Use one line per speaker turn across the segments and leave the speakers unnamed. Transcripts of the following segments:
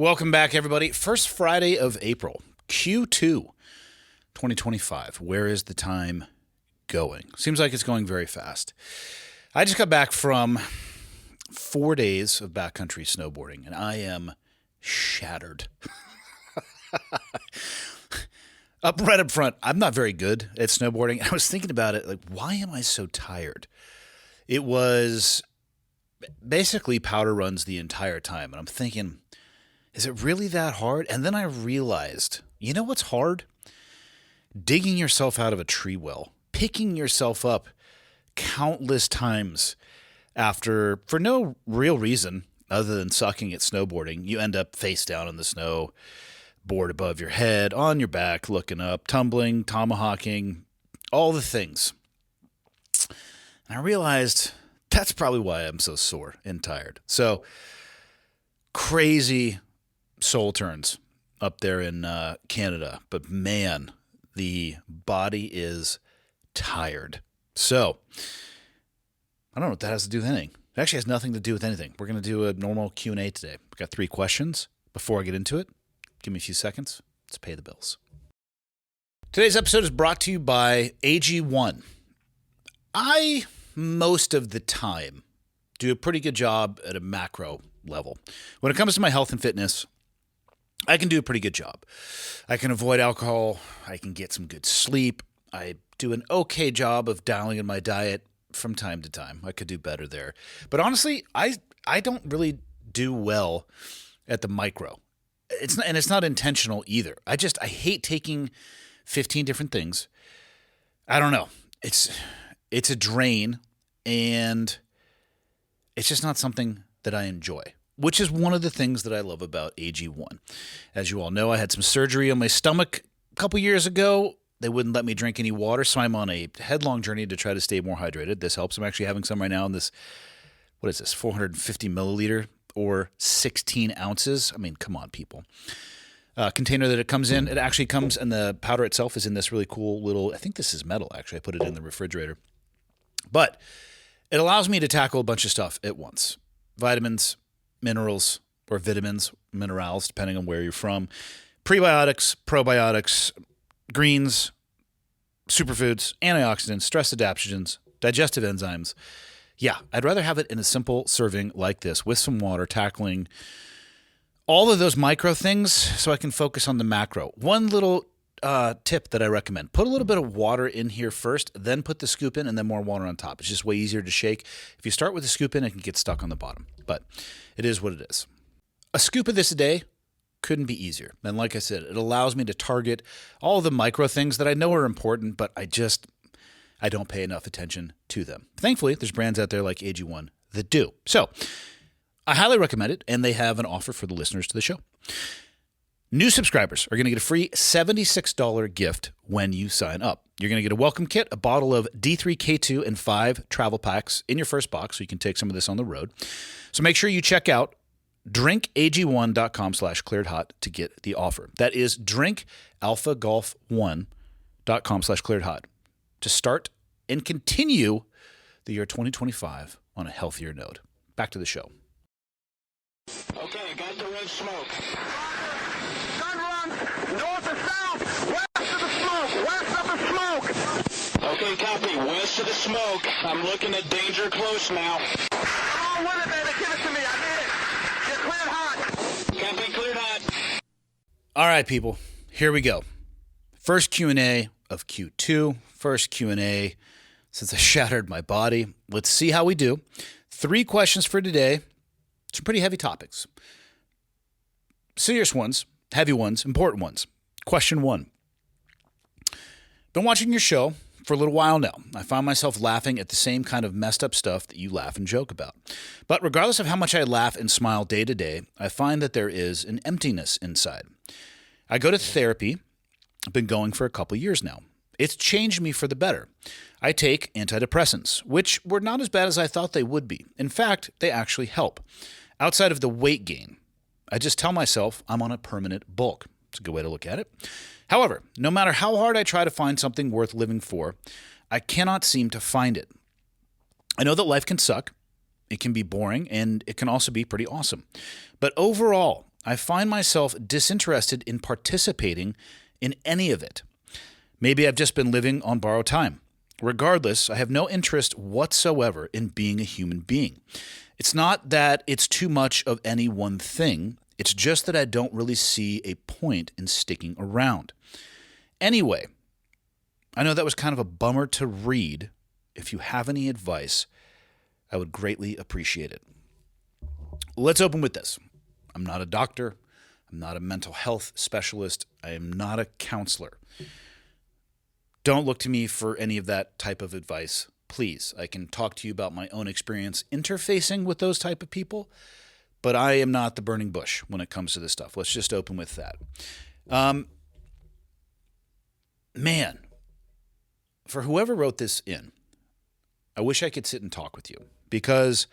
Welcome back, everybody. First Friday of April, Q2 2025. Where is the time going? Seems like it's going very fast. I just got back from 4 days of backcountry snowboarding, and I am shattered. Right up front, I'm not very good at snowboarding. I was thinking about it, like, why am I so tired? It was basically powder runs the entire time, and I'm thinking, is it really that hard? And then I realized, you know what's hard? Digging yourself out of a tree well, picking yourself up countless times after, for no real reason other than sucking at snowboarding. You end up face down in the snow, board above your head, on your back, looking up, tumbling, tomahawking, all the things. And I realized that's probably why I'm so sore and tired. So crazy soul turns up there in Canada. But man, the body is tired. So I don't know what that has to do with anything. It actually has nothing to do with anything. We're going to do a normal Q&A today. We've got 3 questions. Before I get into it, give me a few seconds. Let's pay the bills. Today's episode is brought to you by AG1. I, most of the time, do a pretty good job at a macro level. When it comes to my health and fitness, I can do a pretty good job. I can avoid alcohol. I can get some good sleep. I do an okay job of dialing in my diet from time to time. I could do better there. But honestly, I don't really do well at the micro. It's not intentional either. I hate taking 15 different things. I don't know. It's a drain, and it's just not something that I enjoy, which is one of the things that I love about AG1. As you all know, I had some surgery on my stomach a couple years ago. They wouldn't let me drink any water, so I'm on a headlong journey to try to stay more hydrated. This helps. I'm actually having some right now in this, 450 milliliter or 16 ounces. I mean, come on, people. Container that it comes in. It actually comes, and the powder itself is in this really cool little, I think this is metal, actually. I put it in the refrigerator. But it allows me to tackle a bunch of stuff at once. Vitamins, minerals, or vitamins, minerals, depending on where you're from. Prebiotics, probiotics, greens, superfoods, antioxidants, stress adaptogens, digestive enzymes. Yeah, I'd rather have it in a simple serving like this with some water, tackling all of those micro things so I can focus on the macro. One little tip that I recommend: put a little bit of water in here first, then put the scoop in, and then more water on top. It's just way easier to shake. If you start with the scoop in, it can get stuck on the bottom, but it is what it is. A scoop of this a day couldn't be easier. And like I said, it allows me to target all the micro things that I know are important, but I don't pay enough attention to them. Thankfully, there's brands out there like AG1 that do. So I highly recommend it, and they have an offer for the listeners to the show. New subscribers are going to get a free $76 gift when you sign up. You're going to get a welcome kit, a bottle of D3K2, and 5 travel packs in your first box, so you can take some of this on the road. So make sure you check out drinkag1.com/clearedhot to get the offer. That is drinkalphagolf1.com/clearedhot to start and continue the year 2025 on a healthier note. Back to the show.
Okay, got the red smoke. Gun run, north or south, west of the smoke, west of the smoke. Okay, copy, west of the smoke. I'm looking at danger close now. Come on with it, baby, give it to me, I need it. You're cleared hot. Copy, cleared hot.
All right, people, here we go. First Q&A of Q2. First Q&A since I shattered my body. Let's see how we do. 3 questions for today. Some pretty heavy topics. Serious ones, heavy ones, important ones. Question 1. Been watching your show for a little while now. I find myself laughing at the same kind of messed up stuff that you laugh and joke about. But regardless of how much I laugh and smile day to day, I find that there is an emptiness inside. I go to therapy. I've been going for a couple years now. It's changed me for the better. I take antidepressants, which were not as bad as I thought they would be. In fact, they actually help. Outside of the weight gain, I just tell myself I'm on a permanent bulk. It's a good way to look at it. However, no matter how hard I try to find something worth living for, I cannot seem to find it. I know that life can suck. It can be boring, and it can also be pretty awesome. But overall, I find myself disinterested in participating in any of it. Maybe I've just been living on borrowed time. Regardless, I have no interest whatsoever in being a human being. It's not that it's too much of any one thing. It's just that I don't really see a point in sticking around. Anyway, I know that was kind of a bummer to read. If you have any advice, I would greatly appreciate it. Let's open with this. I'm not a doctor. I'm not a mental health specialist. I am not a counselor. Don't look to me for any of that type of advice, please. I can talk to you about my own experience interfacing with those type of people, but I am not the burning bush when it comes to this stuff. Let's just open with that. Man, for whoever wrote this in, I wish I could sit and talk with you because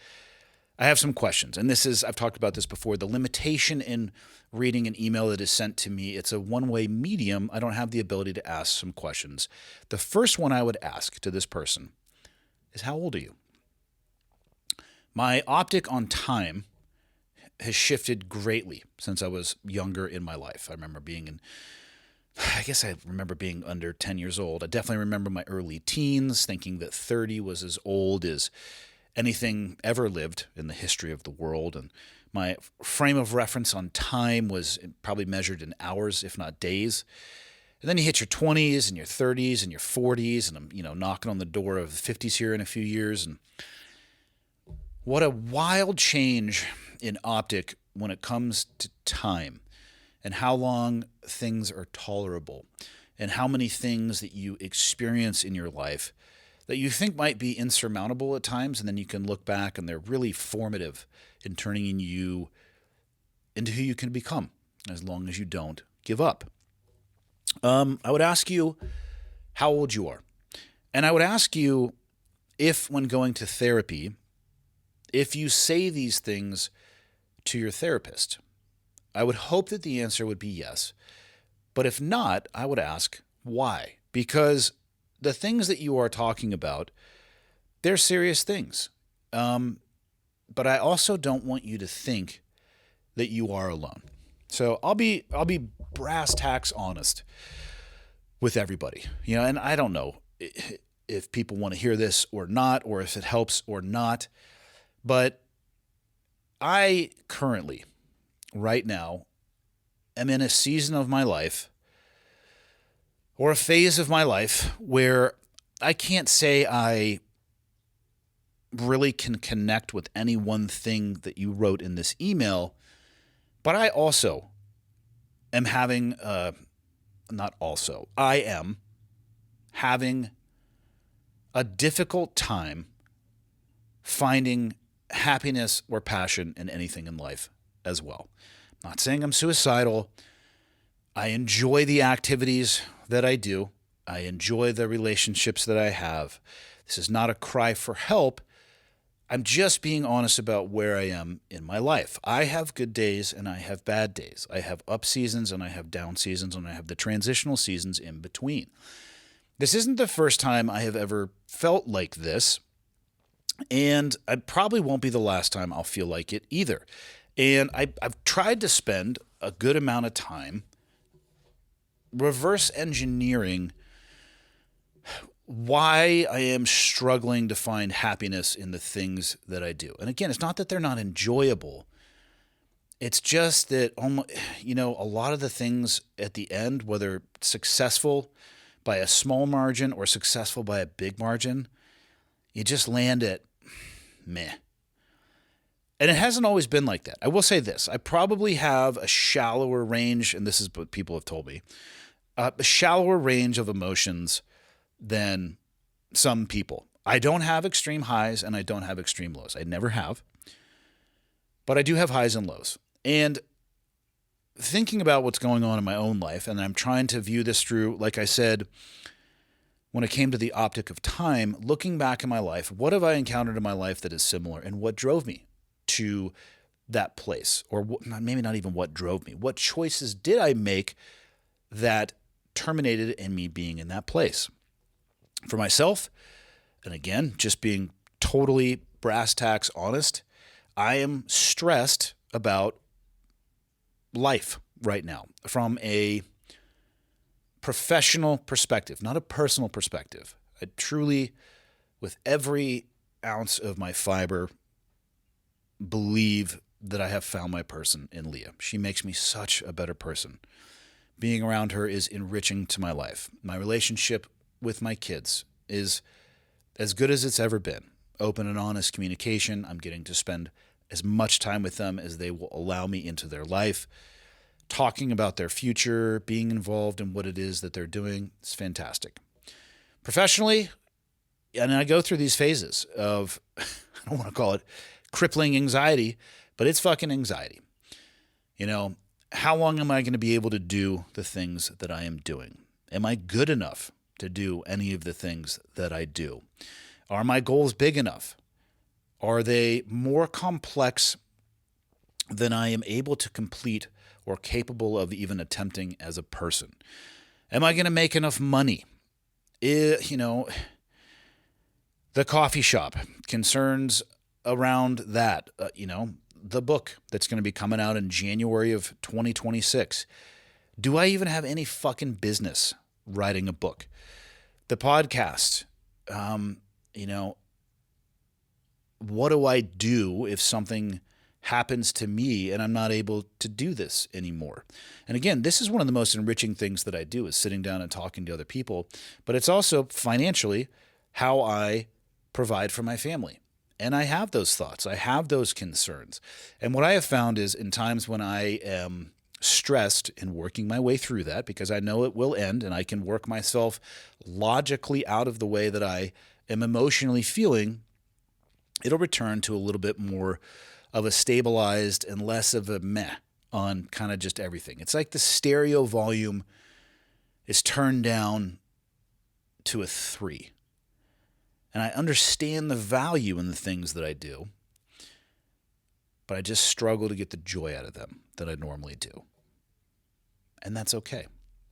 I have some questions. And I've talked about this before, the limitation in reading an email that is sent to me. It's a one-way medium. I don't have the ability to ask some questions. The first one I would ask to this person is, how old are you? My optic on time has shifted greatly since I was younger in my life. I remember being under 10 years old. I definitely remember my early teens, thinking that 30 was as old as anything ever lived in the history of the world. And my frame of reference on time was probably measured in hours, if not days. And then you hit your 20s and your 30s and your 40s, and I'm, knocking on the door of the 50s here in a few years. And what a wild change in optic when it comes to time and how long things are tolerable and how many things that you experience in your life that you think might be insurmountable at times, and then you can look back and they're really formative in turning you into who you can become as long as you don't give up. I would ask you how old you are. And I would ask you if, when going to therapy, if you say these things to your therapist. I would hope that the answer would be yes. But if not, I would ask why. Because the things that you are talking about, they're serious things. But I also don't want you to think that you are alone. So I'll be brass tacks honest with everybody. And I don't know if people want to hear this or not, or if it helps or not. But I currently, right now, am in a season of my life or a phase of my life where I can't say I really can connect with any one thing that you wrote in this email, but I also am having, I am having a difficult time finding happiness or passion in anything in life as well. I'm not saying I'm suicidal. I enjoy the activities that I do. I enjoy the relationships that I have. This is not a cry for help. I'm just being honest about where I am in my life. I have good days and I have bad days. I have up seasons and I have down seasons, and I have the transitional seasons in between. This isn't the first time I have ever felt like this, and it probably won't be the last time I'll feel like it either. And I've tried to spend a good amount of time reverse engineering why I am struggling to find happiness in the things that I do. And again, it's not that they're not enjoyable. It's just that, a lot of the things at the end, whether successful by a small margin or successful by a big margin, you just land at meh. And it hasn't always been like that. I will say this. I probably have a shallower range, and this is what people have told me, a shallower range of emotions than some people. I don't have extreme highs and I don't have extreme lows. I never have. But I do have highs and lows. And thinking about what's going on in my own life, and I'm trying to view this through, like I said, when it came to the optic of time, looking back in my life, what have I encountered in my life that is similar, and what drove me to that place? Or maybe not even what drove me. What choices did I make that terminated in me being in that place? For myself, and again, just being totally brass tacks honest, I am stressed about life right now from a professional perspective, not a personal perspective. I truly, with every ounce of my fiber, believe that I have found my person in Leah. She makes me such a better person. Being around her is enriching to my life. My relationship with my kids is as good as it's ever been. Open and honest communication. I'm getting to spend as much time with them as they will allow me into their life. Talking about their future, being involved in what it is that they're doing. It's fantastic. Professionally, and I go through these phases of, I don't want to call it crippling anxiety, but it's fucking anxiety. How long am I going to be able to do the things that I am doing? Am I good enough to do any of the things that I do? Are my goals big enough? Are they more complex than I am able to complete or capable of even attempting as a person? Am I going to make enough money? The coffee shop, concerns around that, the book that's going to be coming out in January of 2026. Do I even have any fucking business writing a book? The podcast, what do I do if something happens to me and I'm not able to do this anymore? And again, this is one of the most enriching things that I do, is sitting down and talking to other people, but it's also financially how I provide for my family. And I have those thoughts. I have those concerns. And what I have found is in times when I am stressed and working my way through that, because I know it will end and I can work myself logically out of the way that I am emotionally feeling, it'll return to a little bit more of a stabilized and less of a meh on kind of just everything. It's like the stereo volume is turned down to a 3. And I understand the value in the things that I do, but I just struggle to get the joy out of them that I normally do. And that's okay.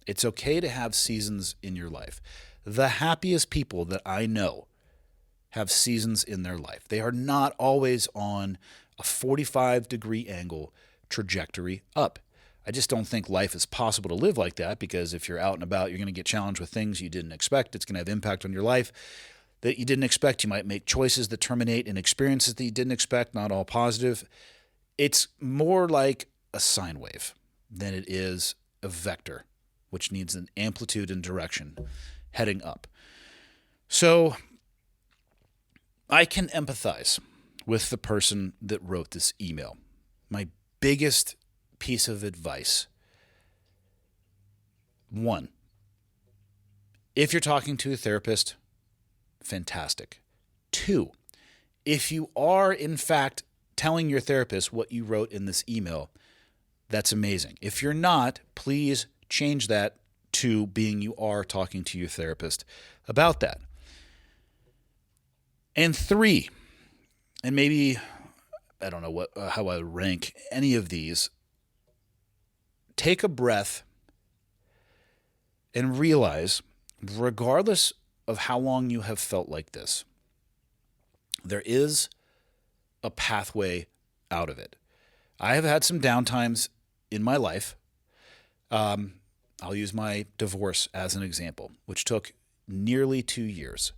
It's okay to have seasons in your life. The happiest people that I know have seasons in their life. They are not always on a 45-degree angle trajectory up. I just don't think life is possible to live like that, because if you're out and about, you're going to get challenged with things you didn't expect. It's going to have impact on your life that you didn't expect. You might make choices that terminate in experiences that you didn't expect, not all positive. It's more like a sine wave than it is a vector, which needs an amplitude and direction heading up. So I can empathize with the person that wrote this email. My biggest piece of advice: 1, if you're talking to a therapist, fantastic. 2, if you are in fact telling your therapist what you wrote in this email, that's amazing. If you're not, please change that to being you are talking to your therapist about that. And 3, and maybe, I don't know how I would rank any of these, take a breath and realize, regardless of how long you have felt like this, there is a pathway out of it. I have had some downtimes in my life. I'll use my divorce as an example, which took nearly 2 years.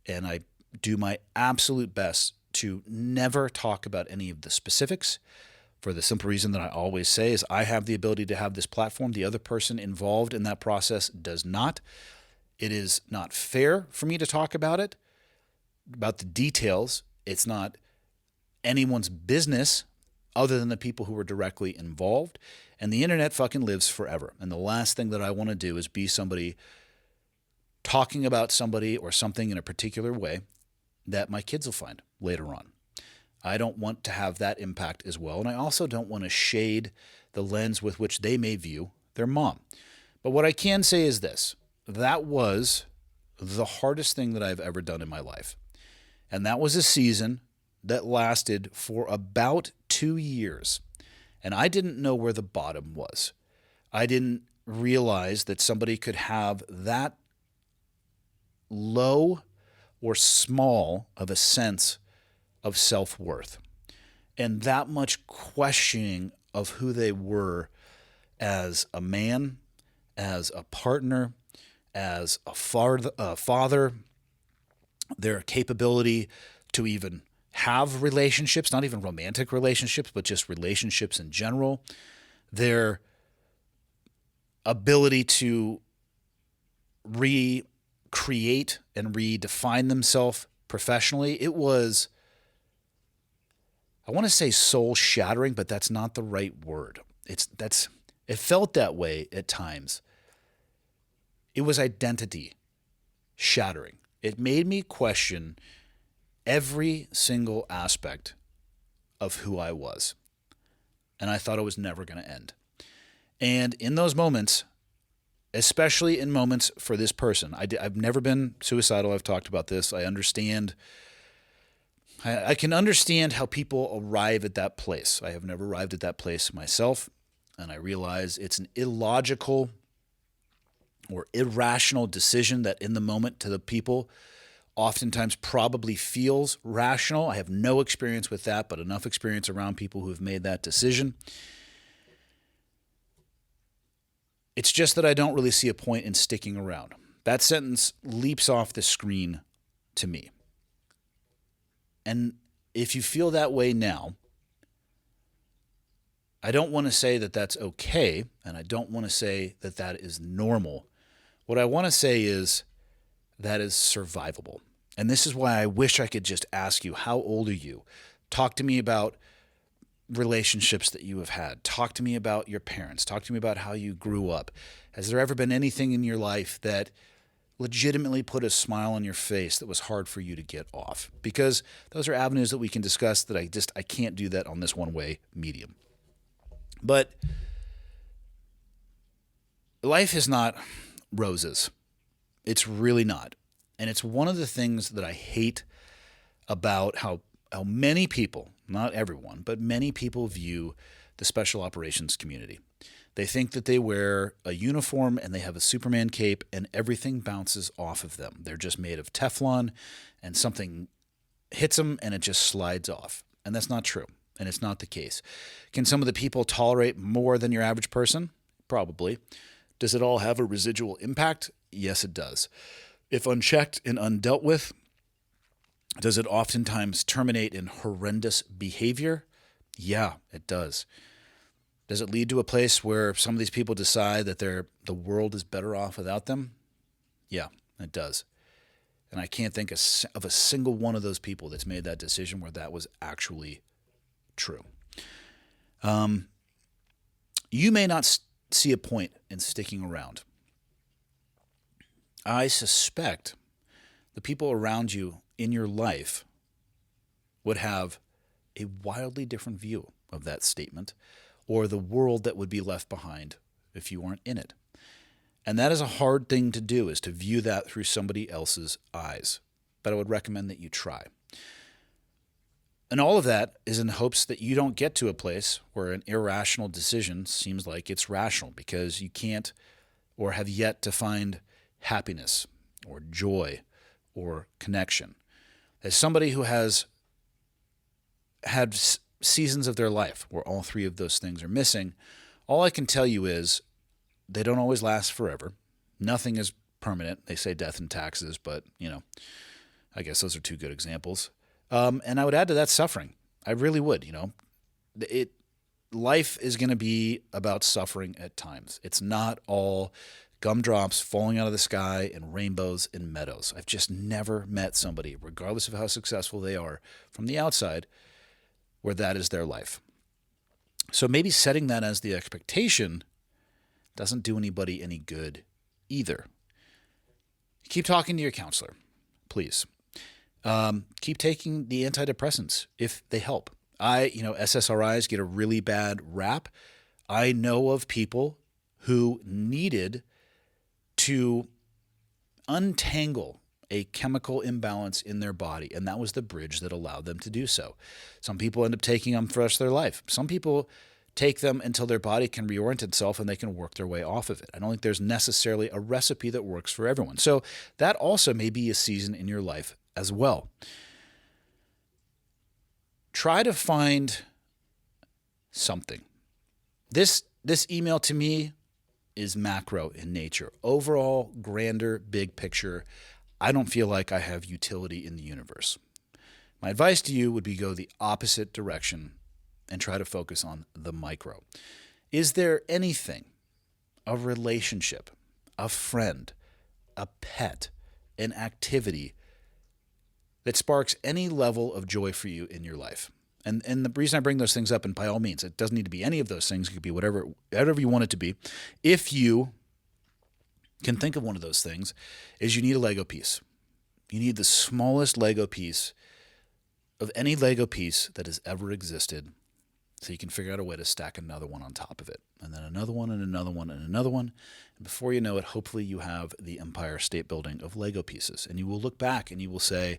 And I do my absolute best to never talk about any of the specifics, for the simple reason that I always say is I have the ability to have this platform. The other person involved in that process does not. It is not fair for me to talk about it, about the details. It's not anyone's business other than the people who were directly involved. And the internet fucking lives forever. And the last thing that I want to do is be somebody talking about somebody or something in a particular way that my kids will find later on. I don't want to have that impact as well. And I also don't want to shade the lens with which they may view their mom. But what I can say is this: that was the hardest thing that I've ever done in my life. And that was a season that lasted for about 2 years. And I didn't know where the bottom was. I didn't realize that somebody could have that low or small of a sense of self-worth and that much questioning of who they were as a man, as a partner, as a father, their capability to even have relationships, not even romantic relationships, but just relationships in general, their ability to recreate and redefine themselves professionally. It was, I want to say soul shattering, but that's not the right word. It felt that way at times. It was identity shattering. It made me question every single aspect of who I was. And I thought it was never going to end. And in those moments, especially in moments for this person, I've never been suicidal. I've talked about this. I understand. I can understand how people arrive at that place. I have never arrived at that place myself. And I realize it's an illogical or irrational decision that in the moment to the people oftentimes probably feels rational. I have no experience with that, but enough experience around people who have made that decision. It's just that I don't really see a point in sticking around. That sentence leaps off the screen to me. And if you feel that way now, I don't want to say that that's okay, and I don't want to say that that is normal. What I want to say is that is survivable. And this is why I wish I could just ask you, how old are you? Talk to me about relationships that you have had. Talk to me about your parents. Talk to me about how you grew up. Has there ever been anything in your life that legitimately put a smile on your face that was hard for you to get off? Because those are avenues that we can discuss that I can't do that on this one-way medium. But life is not roses. It's really not. And it's one of the things that I hate about how many people, not everyone, but many people view the special operations community. They think that they wear a uniform and they have a Superman cape and everything bounces off of them. They're just made of Teflon and something hits them and it just slides off. And that's not true. And it's not the case. Can some of the people tolerate more than your average person? Probably. Does it all have a residual impact? Yes, it does. If unchecked and undealt with, does it oftentimes terminate in horrendous behavior? Yeah, it does. Does it lead to a place where some of these people decide that the world is better off without them? Yeah, it does. And I can't think of a single one of those people that's made that decision where that was actually true. You may not see a point in sticking around. I suspect the people around you in your life would have a wildly different view of that statement or the world that would be left behind if you weren't in it. And that is a hard thing to do, is to view that through somebody else's eyes. But I would recommend that you try. And all of that is in hopes that you don't get to a place where an irrational decision seems like it's rational because you can't or have yet to find happiness or joy or connection. As somebody who has had seasons of their life where all three of those things are missing, all I can tell you is they don't always last forever. Nothing is permanent. They say death and taxes, but, I guess those are two good examples. And I would add to that suffering. I really would, Life is going to be about suffering at times. It's not all gumdrops falling out of the sky and rainbows and meadows. I've just never met somebody, regardless of how successful they are from the outside, where that is their life. So maybe setting that as the expectation doesn't do anybody any good either. Keep talking to your counselor, please. Keep taking the antidepressants if they help. SSRIs get a really bad rap. I know of people who needed to untangle a chemical imbalance in their body, and that was the bridge that allowed them to do so. Some people end up taking them for the rest of their life. Some people take them until their body can reorient itself and they can work their way off of it. I don't think there's necessarily a recipe that works for everyone. So that also may be a season in your life as well. Try to find something. This email to me is macro in nature. Overall, grander, big picture, I don't feel like I have utility in the universe. My advice to you would be go the opposite direction and try to focus on the micro. Is there anything, a relationship, a friend, a pet, an activity that sparks any level of joy for you in your life? And the reason I bring those things up, and by all means, it doesn't need to be any of those things. It could be whatever you want it to be. If you can think of one of those things, is you need a Lego piece. You need the smallest Lego piece of any Lego piece that has ever existed, so you can figure out a way to stack another one on top of it, and then another one, and another one, and another one. And before you know it, hopefully you have the Empire State Building of Lego pieces. And you will look back and you will say,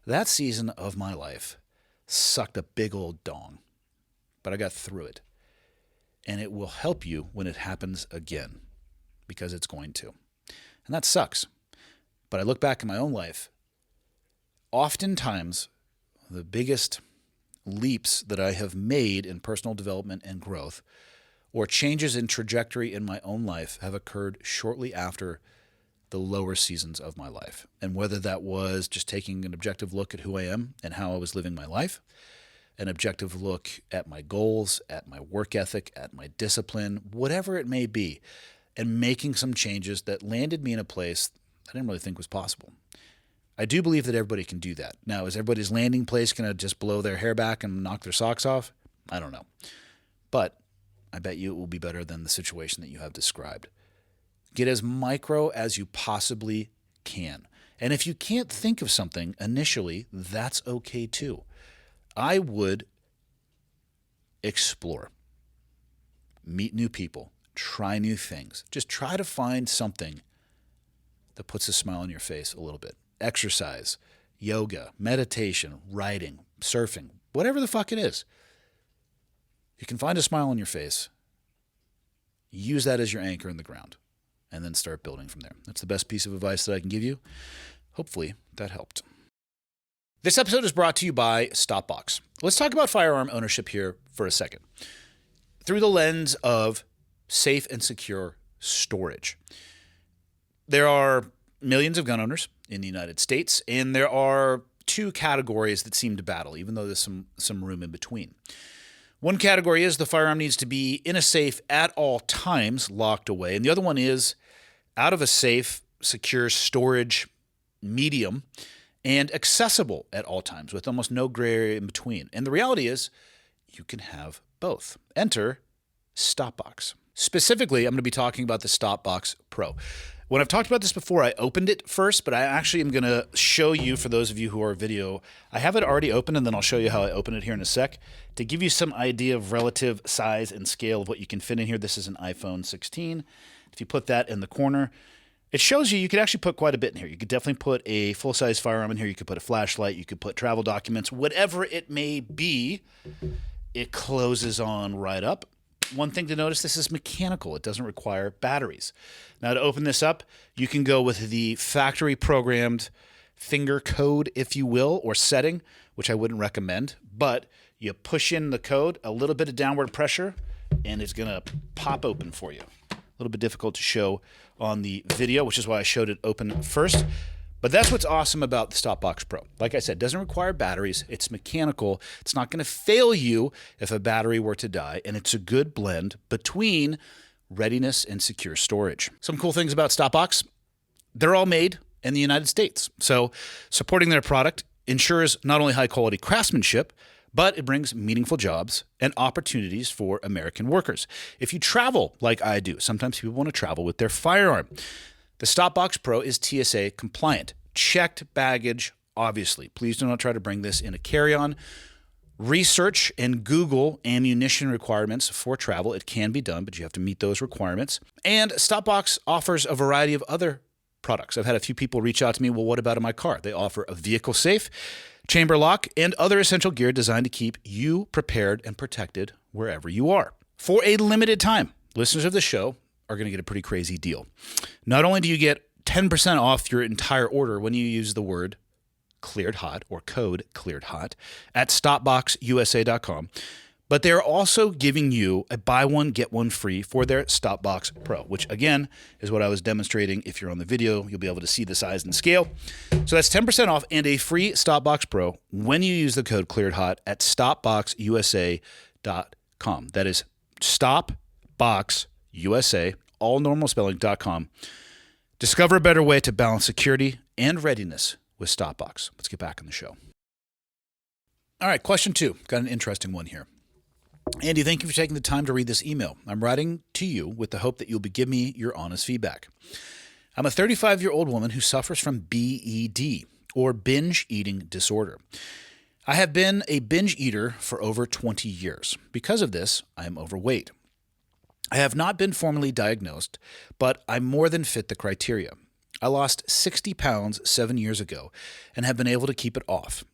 that season of my life sucked a big old dong, but I got through it. And it will help you when it happens again, because it's going to. And that sucks. But I look back in my own life, oftentimes the biggest leaps that I have made in personal development and growth, or changes in trajectory in my own life, have occurred shortly after the lower seasons of my life. And whether that was just taking an objective look at who I am and how I was living my life, an objective look at my goals, at my work ethic, at my discipline, whatever it may be, and making some changes that landed me in a place I didn't really think was possible. I do believe that everybody can do that. Now, is everybody's landing place going to just blow their hair back and knock their socks off? I don't know. But I bet you it will be better than the situation that you have described. Get as micro as you possibly can. And if you can't think of something initially, that's okay too. I would explore, meet new people, try new things. Just try to find something that puts a smile on your face a little bit. Exercise, yoga, meditation, writing, surfing, whatever the fuck it is. You can find a smile on your face. Use that as your anchor in the ground, and then start building from there. That's the best piece of advice that I can give you. Hopefully that helped. This episode is brought to you by Stopbox. Let's talk about firearm ownership here for a second, through the lens of safe and secure storage. There are millions of gun owners in the United States, and there are two categories that seem to battle, even though there's some room in between. One category is the firearm needs to be in a safe at all times, locked away, and the other one is out of a safe, secure storage medium and accessible at all times with almost no gray area in between. And the reality is you can have both. Enter Stopbox. Specifically, I'm going to be talking about the Stopbox Pro. When I've talked about this before, I opened it first, but I actually am going to show you, for those of you who are video, I have it already open, and then I'll show you how I open it here in a sec, to give you some idea of relative size and scale of what you can fit in here. This is an iPhone 16. If you put that in the corner, it shows you could actually put quite a bit in here. You could definitely put a full-size firearm in here. You could put a flashlight. You could put travel documents. Whatever it may be, it closes on right up. One thing to notice, this is mechanical. It doesn't require batteries. Now, to open this up, you can go with the factory programmed finger code, if you will, or setting, which I wouldn't recommend. But you push in the code, a little bit of downward pressure, and it's going to pop open for you. A little bit difficult to show on the video, which is why I showed it open first. But that's what's awesome about the Stopbox Pro. Like I said, it doesn't require batteries. It's mechanical. It's not going to fail you if a battery were to die. And it's a good blend between readiness and secure storage. Some cool things about Stopbox: they're all made in the United States. So supporting their product ensures not only high quality craftsmanship, but it brings meaningful jobs and opportunities for American workers. If you travel like I do, sometimes people want to travel with their firearm. The Stopbox Pro is TSA compliant. Checked baggage, obviously. Please do not try to bring this in a carry-on. Research and Google ammunition requirements for travel. It can be done, but you have to meet those requirements. And Stopbox offers a variety of other products. I've had a few people reach out to me, well, what about in my car? They offer a vehicle safe, chamber lock, and other essential gear designed to keep you prepared and protected wherever you are. For a limited time, listeners of the show are going to get a pretty crazy deal. Not only do you get 10% off your entire order when you use the word cleared hot or code cleared hot at stopboxusa.com, But they're also giving you a buy one, get one free for their Stopbox Pro, which again is what I was demonstrating. If you're on the video, you'll be able to see the size and scale. So that's 10% off and a free Stopbox Pro when you use the code ClearedHot at stopboxusa.com. That is stopboxusa, all normal spelling.com. Discover a better way to balance security and readiness with Stopbox. Let's get back on the show. All right, question 2. Got an interesting one here. Andy, thank you for taking the time to read this email. I'm writing to you with the hope that you'll give me your honest feedback. I'm a 35-year-old woman who suffers from BED, or binge eating disorder. I have been a binge eater for over 20 years. Because of this, I am overweight. I have not been formally diagnosed, but I more than fit the criteria. I lost 60 pounds 7 years ago and have been able to keep it off.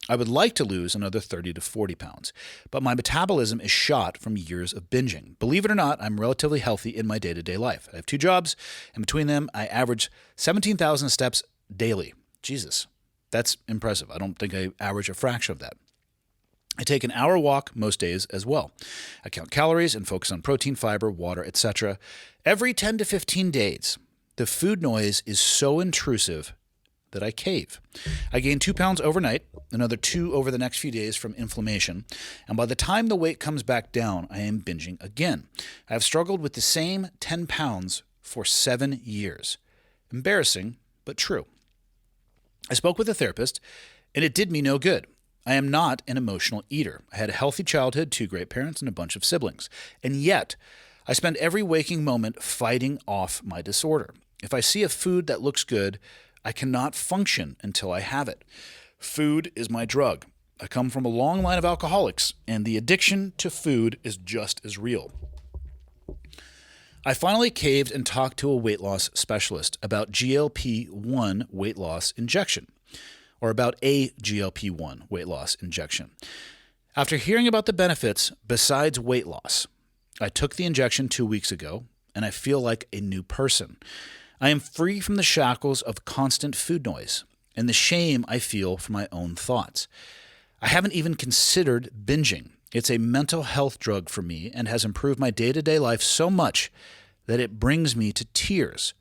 I would like to lose another 30 to 40 pounds, but my metabolism is shot from years of binging. Believe it or not, I'm relatively healthy in my day-to-day life. I have 2 jobs, and between them, I average 17,000 steps daily. Jesus, that's impressive. I don't think I average a fraction of that. I take an hour walk most days as well. I count calories and focus on protein, fiber, water, etc. Every 10 to 15 days, the food noise is so intrusive that I cave. I gain 2 pounds overnight, another 2 over the next few days from inflammation, and by the time the weight comes back down, I am binging again. I have struggled with the same 10 pounds for 7 years. Embarrassing, but true. I spoke with a therapist, and it did me no good. I am not an emotional eater. I had a healthy childhood, 2 great parents, and a bunch of siblings. And yet, I spend every waking moment fighting off my disorder. If I see a food that looks good, I cannot function until I have it. Food is my drug. I come from a long line of alcoholics, and the addiction to food is just as real. I finally caved and talked to a weight loss specialist about GLP-1 weight loss injection, or about a GLP-1 weight loss injection. After hearing about the benefits besides weight loss, I took the injection 2 weeks ago, and I feel like a new person. I am free from the shackles of constant food noise and the shame I feel for my own thoughts. I haven't even considered binging. It's a mental health drug for me and has improved my day-to-day life so much that it brings me to tears.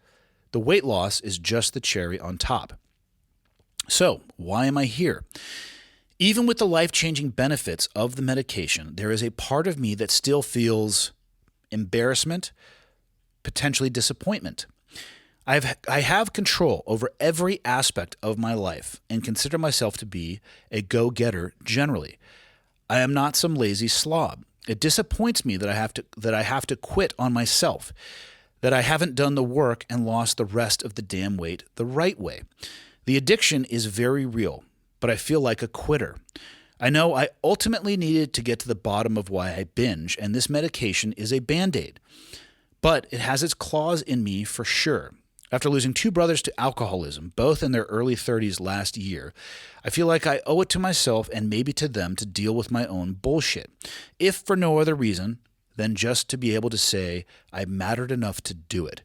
The weight loss is just the cherry on top. So, why am I here? Even with the life-changing benefits of the medication, there is a part of me that still feels embarrassment, potentially disappointment. I have control over every aspect of my life and consider myself to be a go-getter generally. I am not some lazy slob. It disappoints me that I have to quit on myself, that I haven't done the work and lost the rest of the damn weight the right way. The addiction is very real, but I feel like a quitter. I know I ultimately needed to get to the bottom of why I binge, and this medication is a Band-Aid. But it has its claws in me for sure. After losing 2 brothers to alcoholism, both in their early 30s last year, I feel like I owe it to myself and maybe to them to deal with my own bullshit, if for no other reason than just to be able to say I mattered enough to do it.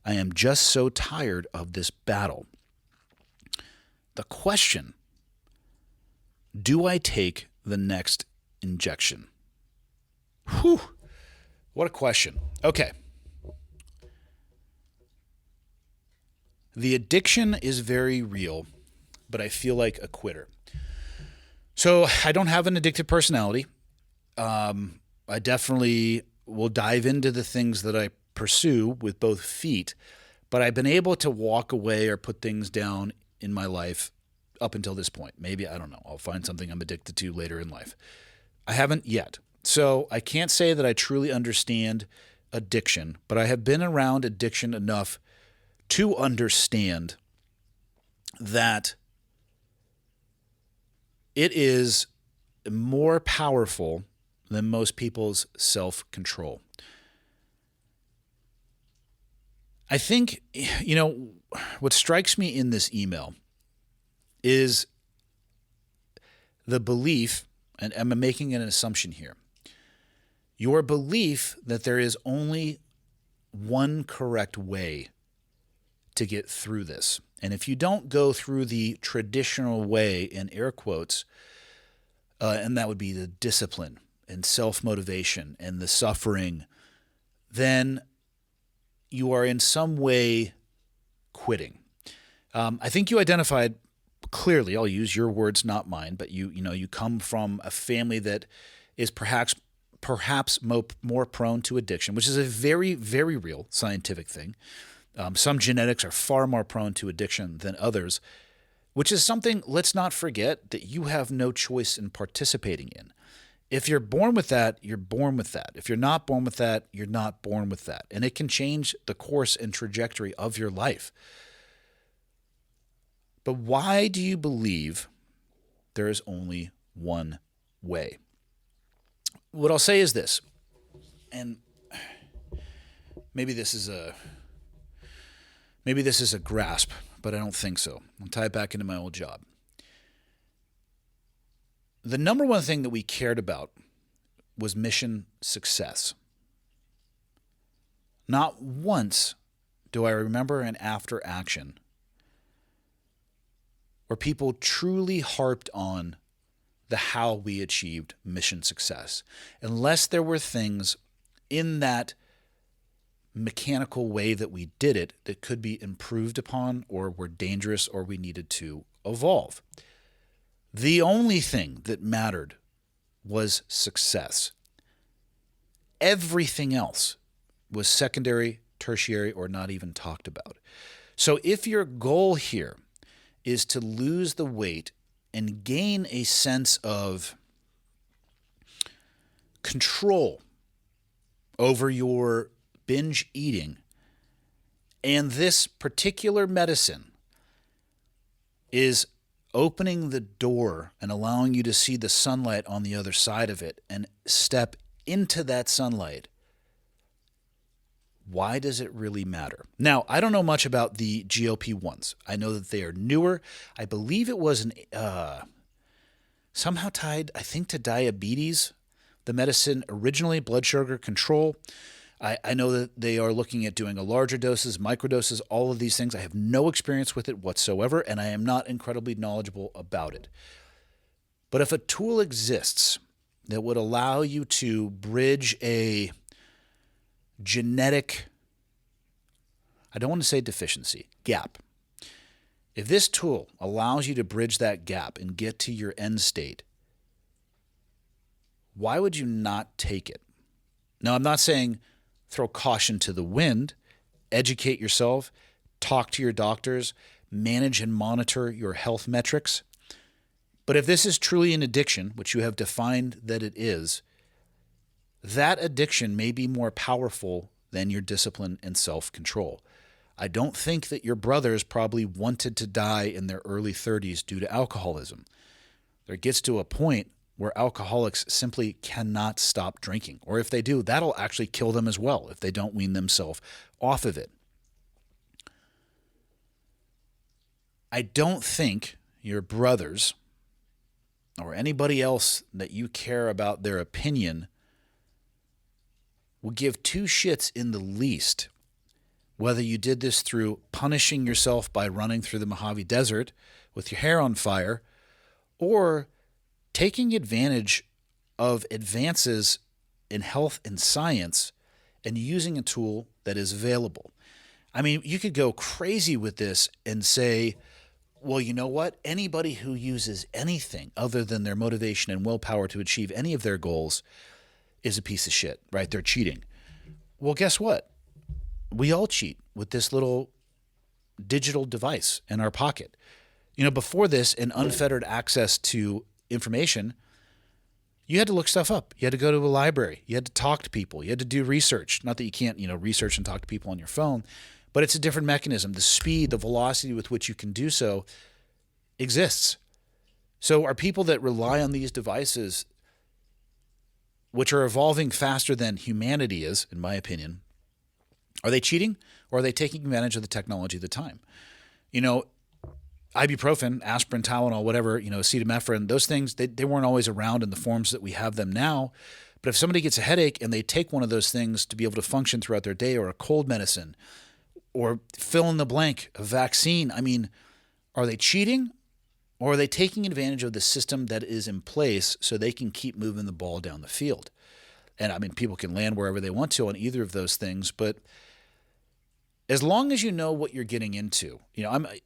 I am just so tired of this battle. The question, do I take the next injection? Whew, what a question. Okay. The addiction is very real, but I feel like a quitter. So I don't have an addictive personality. I definitely will dive into the things that I pursue with both feet, but I've been able to walk away or put things down in my life up until this point. Maybe, I don't know, I'll find something I'm addicted to later in life. I haven't yet. So I can't say that I truly understand addiction, but I have been around addiction enough to understand that it is more powerful than most people's self-control. I think, what strikes me in this email is the belief, and I'm making an assumption here, your belief that there is only one correct way to get through this. And if you don't go through the traditional way, in air quotes, and that would be the discipline and self-motivation and the suffering, then you are in some way quitting. I think you identified clearly, I'll use your words, not mine, but you come from a family that is perhaps more prone to addiction, which is a very, very real scientific thing. Some genetics are far more prone to addiction than others, which is something, let's not forget, that you have no choice in participating in. If you're born with that, you're born with that. If you're not born with that, you're not born with that. And it can change the course and trajectory of your life. But why do you believe there is only one way? What I'll say is this, and maybe this is a grasp, but I don't think so. I'll tie it back into my old job. The number one thing that we cared about was mission success. Not once do I remember an after action where people truly harped on the how we achieved mission success, unless there were things in that mechanical way that we did it that could be improved upon or were dangerous or we needed to evolve. The only thing that mattered was success. Everything else was secondary, tertiary, or not even talked about. So if your goal here is to lose the weight and gain a sense of control over your binge eating, and this particular medicine is opening the door and allowing you to see the sunlight on the other side of it and step into that sunlight, why does it really matter? Now, I don't know much about the GLP-1s. I know that they are newer. I believe it was somehow tied, I think, to diabetes. The medicine originally, blood sugar control. I know that they are looking at doing a larger doses, microdoses, all of these things. I have no experience with it whatsoever, and I am not incredibly knowledgeable about it. But if a tool exists that would allow you to bridge a genetic, I don't want to say deficiency, gap. If this tool allows you to bridge that gap and get to your end state, why would you not take it? Now, I'm not saying throw caution to the wind, educate yourself, talk to your doctors, manage and monitor your health metrics. But if this is truly an addiction, which you have defined that it is, that addiction may be more powerful than your discipline and self-control. I don't think that your brothers probably wanted to die in their early 30s due to alcoholism. There gets to a point where alcoholics simply cannot stop drinking. Or if they do, that'll actually kill them as well if they don't wean themselves off of it. I don't think your brothers or anybody else that you care about their opinion will give two shits in the least whether you did this through punishing yourself by running through the Mojave Desert with your hair on fire or taking advantage of advances in health and science and using a tool that is available. I mean, you could go crazy with this and say, well, you know what? Anybody who uses anything other than their motivation and willpower to achieve any of their goals is a piece of shit, right? They're cheating. Well, guess what? We all cheat with this little digital device in our pocket. You know, before this and unfettered access to information, you had to look stuff up. You had to go to a library. You had to talk to people. You had to do research. Not that you can't, research and talk to people on your phone, but it's a different mechanism. The speed, the velocity with which you can do so exists. So are people that rely on these devices, which are evolving faster than humanity is, in my opinion, are they cheating or are they taking advantage of the technology of the time? Ibuprofen, aspirin, Tylenol, whatever, acetaminophen, those things, they weren't always around in the forms that we have them now. But if somebody gets a headache and they take one of those things to be able to function throughout their day, or a cold medicine, or fill in the blank, a vaccine, I mean, are they cheating Or are they taking advantage of the system that is in place so they can keep moving the ball down the field? And I mean, people can land wherever they want to on either of those things, but as long as you know what you're getting into,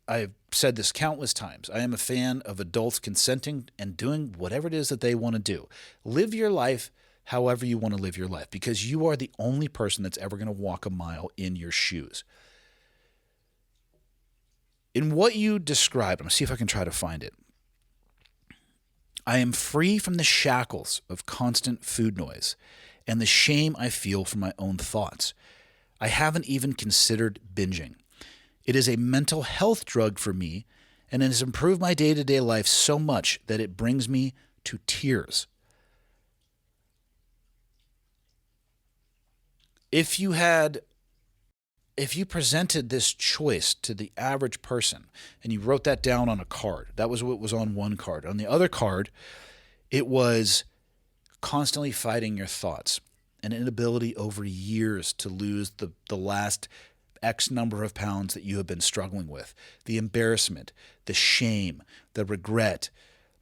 I've said this countless times. I am a fan of adults consenting and doing whatever it is that they want to do. Live your life however you want to live your life, because you are the only person that's ever going to walk a mile in your shoes. In what you described, I'm going to see if I can try to find it. I am free from the shackles of constant food noise and the shame I feel from my own thoughts. I haven't even considered binging. It is a mental health drug for me, and it has improved my day-to-day life so much that it brings me to tears. If you presented this choice to the average person and you wrote that down on a card, that was what was on one card. On the other card, it was constantly fighting your thoughts, an inability over years to lose the last X number of pounds that you have been struggling with, the embarrassment, the shame, the regret,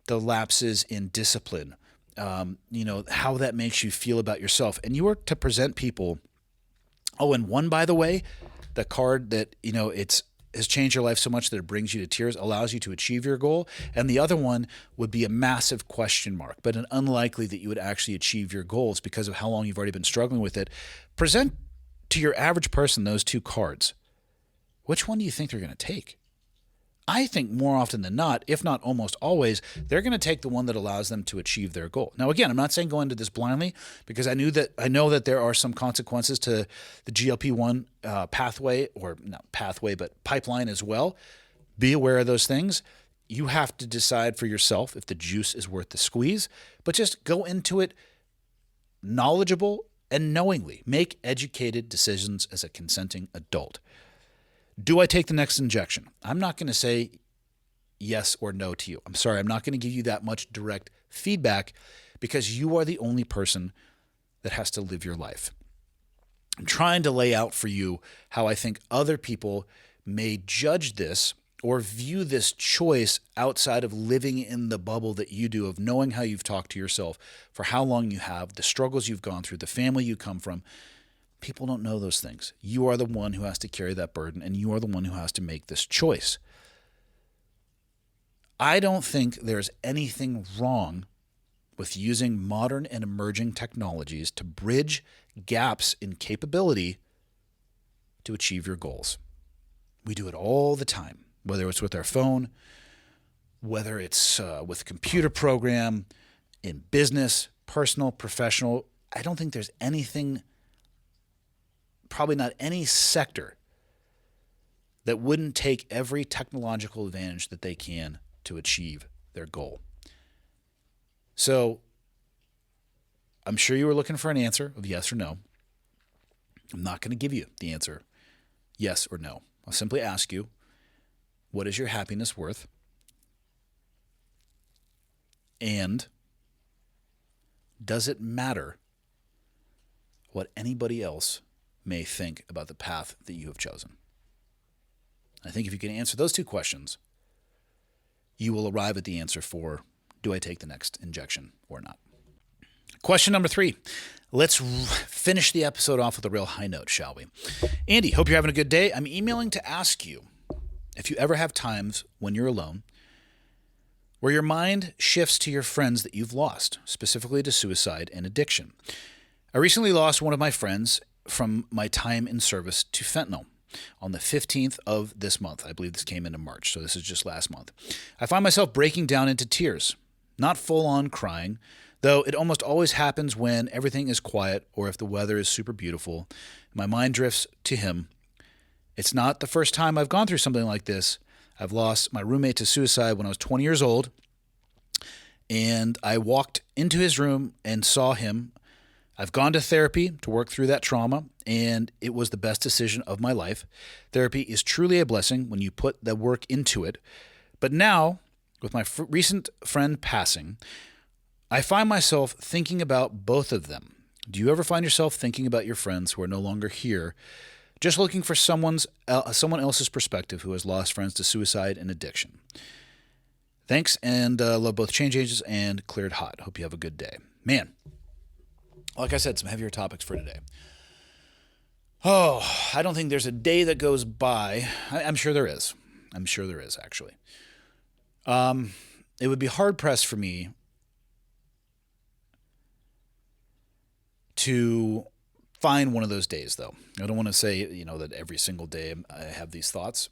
the lapses in discipline, how that makes you feel about yourself. And you were to present people, and one, by the way, the card that, has changed your life so much that it brings you to tears, allows you to achieve your goal. And the other one would be a massive question mark, but an unlikely that you would actually achieve your goals because of how long you've already been struggling with it. Present to your average person those two cards. Which one do you think they're going to take? I think more often than not, if not almost always, they're going to take the one that allows them to achieve their goal. Now, again, I'm not saying go into this blindly, because I know that there are some consequences to the GLP-1 pathway, or not pathway, but pipeline as well. Be aware of those things. You have to decide for yourself if the juice is worth the squeeze, but just go into it knowledgeable and knowingly. Make educated decisions as a consenting adult. Do I take the next injection? I'm not going to say yes or no to you. I'm sorry, I'm not going to give you that much direct feedback, because you are the only person that has to live your life. I'm trying to lay out for you how I think other people may judge this or view this choice outside of living in the bubble that you do, of knowing how you've talked to yourself for how long you have, the struggles you've gone through, the family you come from. People don't know those things. You are the one who has to carry that burden, and you are the one who has to make this choice. I don't think there's anything wrong with using modern and emerging technologies to bridge gaps in capability to achieve your goals. We do it all the time, whether it's with our phone, whether it's with a computer program, in business, personal, professional. I don't think there's anything, probably not any sector, that wouldn't take every technological advantage that they can to achieve their goal. So I'm sure you were looking for an answer of yes or no. I'm not going to give you the answer yes or no. I'll simply ask you, what is your happiness worth? And does it matter what anybody else may think about the path that you have chosen? I think if you can answer those two questions, you will arrive at the answer for, do I take the next injection or not? Question number 3. Let's finish the episode off with a real high note, shall we? Andy, hope you're having a good day. I'm emailing to ask you if you ever have times when you're alone where your mind shifts to your friends that you've lost, specifically to suicide and addiction. I recently lost one of my friends from my time in service to fentanyl on the 15th of this month. I believe this came into March, so this is just last month. I find myself breaking down into tears, not full-on crying, though it almost always happens when everything is quiet or if the weather is super beautiful. My mind drifts to him. It's not the first time I've gone through something like this. I've lost my roommate to suicide when I was 20 years old, and I walked into his room and saw him. I've gone to therapy to work through that trauma, and it was the best decision of my life. Therapy is truly a blessing when you put the work into it. But now, with my recent friend passing, I find myself thinking about both of them. Do you ever find yourself thinking about your friends who are no longer here, just looking for someone else's perspective who has lost friends to suicide and addiction? Thanks, and love both Change Agents and Cleared Hot. Hope you have a good day. Man, like I said, some heavier topics for today. Oh, I don't think there's a day that goes by. I'm sure there is. I'm sure there is, actually. It would be hard-pressed for me to find one of those days, though. I don't want to say, that every single day I have these thoughts,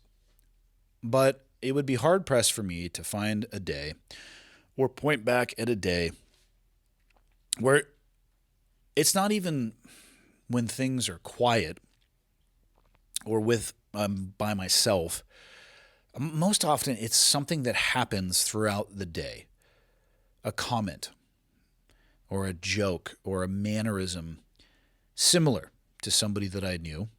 but it would be hard-pressed for me to find a day or point back at a day where it's not even when things are quiet or with by myself. Most often, it's something that happens throughout the day, a comment or a joke or a mannerism similar to somebody that I knew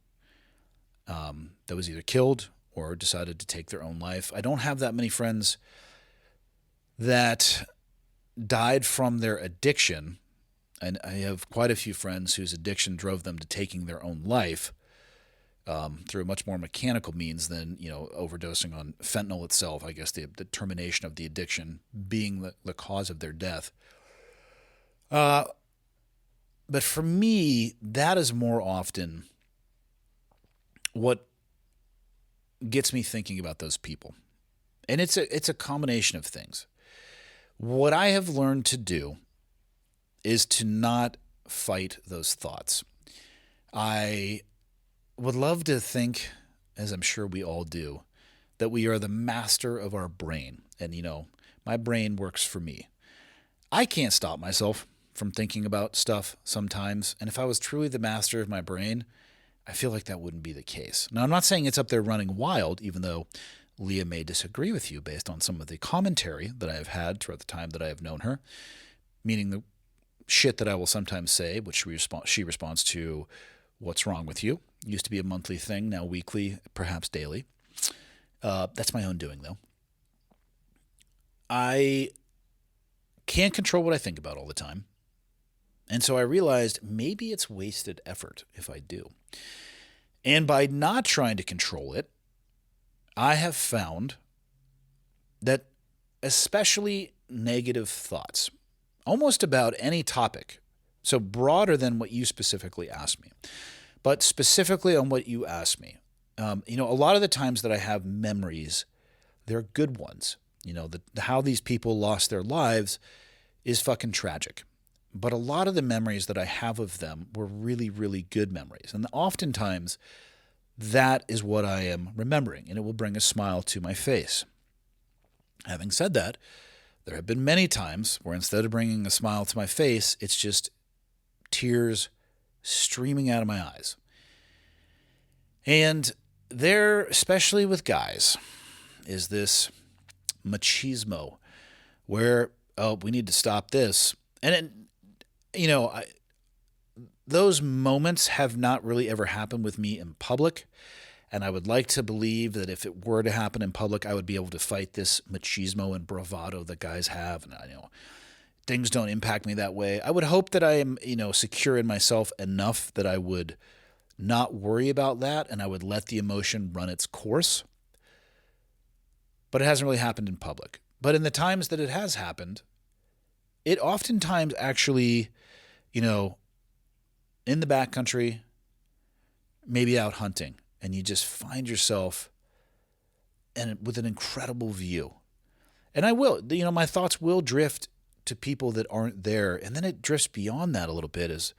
that was either killed or decided to take their own life. I don't have that many friends that died from their addiction, and I have quite a few friends whose addiction drove them to taking their own life through a much more mechanical means than, overdosing on fentanyl itself. I guess the termination of the addiction being the cause of their death. But for me, that is more often what gets me thinking about those people. And it's a combination of things. What I have learned to do is to not fight those thoughts. I would love to think, as I'm sure we all do, that we are the master of our brain. And, my brain works for me. I can't stop myself from thinking about stuff sometimes. And if I was truly the master of my brain, I feel like that wouldn't be the case. Now, I'm not saying it's up there running wild, even though Leah may disagree with you based on some of the commentary that I have had throughout the time that I have known her, meaning the shit that I will sometimes say, which she responds to, "What's wrong with you?" Used to be a monthly thing, now weekly, perhaps daily. That's my own doing, though. I can't control what I think about all the time. And so I realized maybe it's wasted effort if I do. And by not trying to control it, I have found that especially negative thoughts, almost about any topic, so broader than what you specifically asked me, but specifically on what you asked me, a lot of the times that I have memories, they're good ones. How these people lost their lives is fucking tragic. But a lot of the memories that I have of them were really, really good memories. And oftentimes, that is what I am remembering, and it will bring a smile to my face. Having said that, there have been many times where instead of bringing a smile to my face, it's just tears streaming out of my eyes. And there, especially with guys, is this machismo where, we need to stop this. And those moments have not really ever happened with me in public. And I would like to believe that if it were to happen in public, I would be able to fight this machismo and bravado that guys have. And things don't impact me that way. I would hope that I am, secure in myself enough that I would not worry about that and I would let the emotion run its course. But it hasn't really happened in public. But in the times that it has happened, it oftentimes actually, in the backcountry, maybe out hunting, and you just find yourself with an incredible view. And I will, my thoughts will drift to people that aren't there. And then it drifts beyond that a little bit is,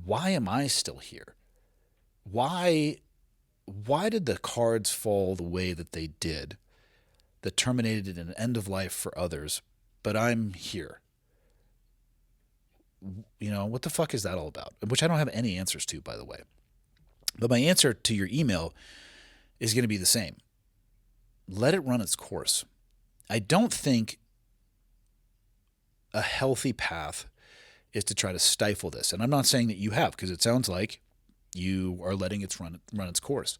why am I still here? Why did the cards fall the way that they did, that terminated an end of life for others, but I'm here? What the fuck is that all about? Which I don't have any answers to, by the way. But my answer to your email is going to be the same. Let it run its course. I don't think a healthy path is to try to stifle this. And I'm not saying that you have, because it sounds like you are letting it run its course.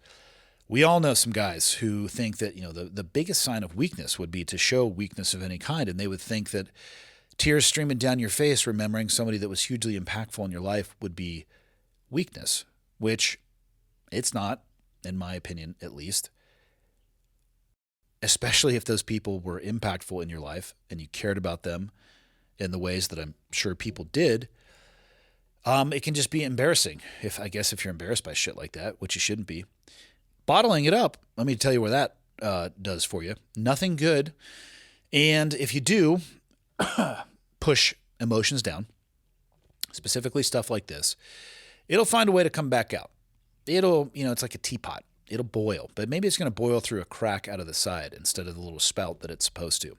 We all know some guys who think that, the biggest sign of weakness would be to show weakness of any kind. And they would think that tears streaming down your face, remembering somebody that was hugely impactful in your life, would be weakness, which it's not, in my opinion, at least. especially if those people were impactful in your life and you cared about them in the ways that I'm sure people did, it can just be embarrassing. If you're embarrassed by shit like that, which you shouldn't be, bottling it up, let me tell you where that does for you. Nothing good. And if you do push emotions down, specifically stuff like this, it'll find a way to come back out. It'll, it's like a teapot. It'll boil, but maybe it's going to boil through a crack out of the side instead of the little spout that it's supposed to.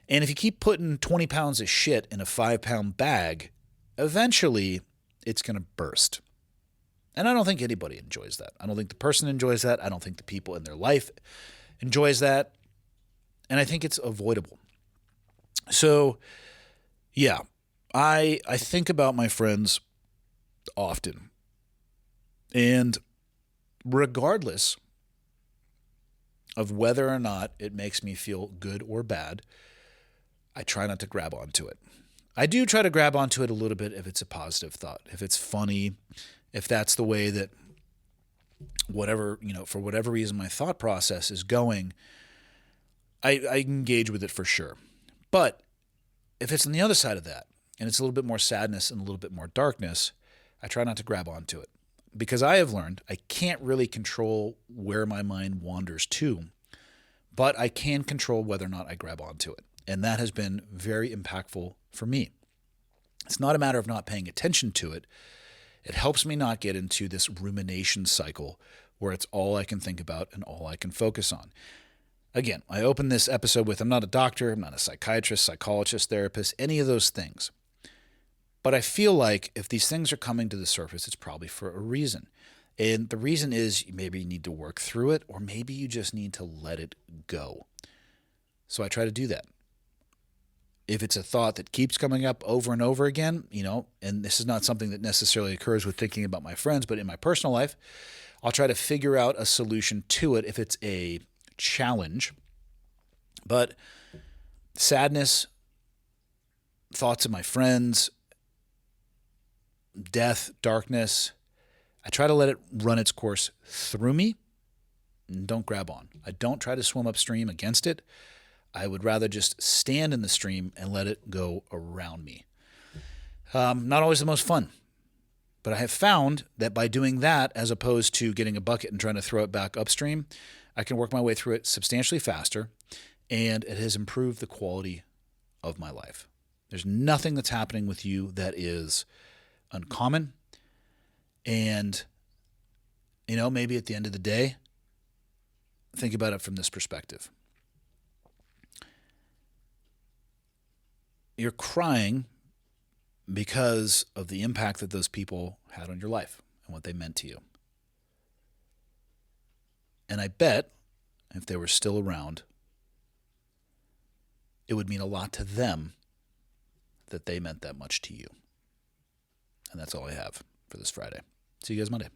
And if you keep putting 20 pounds of shit in a 5-pound bag, eventually it's going to burst. And I don't think anybody enjoys that. I don't think the person enjoys that. I don't think the people in their life enjoys that. And I think it's avoidable. So, yeah, I think about my friends often. And regardless of whether or not it makes me feel good or bad, I try not to grab onto it. I do try to grab onto it a little bit if it's a positive thought, if it's funny, if that's the way that for whatever reason my thought process is going, I engage with it for sure. But if it's on the other side of that, and it's a little bit more sadness and a little bit more darkness, I try not to grab onto it. Because I have learned I can't really control where my mind wanders to, but I can control whether or not I grab onto it. And that has been very impactful for me. It's not a matter of not paying attention to it. It helps me not get into this rumination cycle where it's all I can think about and all I can focus on. Again, I opened this episode with, I'm not a doctor, I'm not a psychiatrist, psychologist, therapist, any of those things. But I feel like if these things are coming to the surface, it's probably for a reason. And the reason is maybe you need to work through it, or maybe you just need to let it go. So I try to do that. If it's a thought that keeps coming up over and over again, and this is not something that necessarily occurs with thinking about my friends, but in my personal life, I'll try to figure out a solution to it if it's a challenge. But sadness, thoughts of my friends, death, darkness, I try to let it run its course through me and don't grab on. I don't try to swim upstream against it. I would rather just stand in the stream and let it go around me. Not always the most fun, but I have found that by doing that, as opposed to getting a bucket and trying to throw it back upstream, I can work my way through it substantially faster, and it has improved the quality of my life. There's nothing that's happening with you that is uncommon. And, maybe at the end of the day, think about it from this perspective. You're crying because of the impact that those people had on your life and what they meant to you. And I bet if they were still around, it would mean a lot to them that they meant that much to you. And that's all I have for this Friday. See you guys Monday.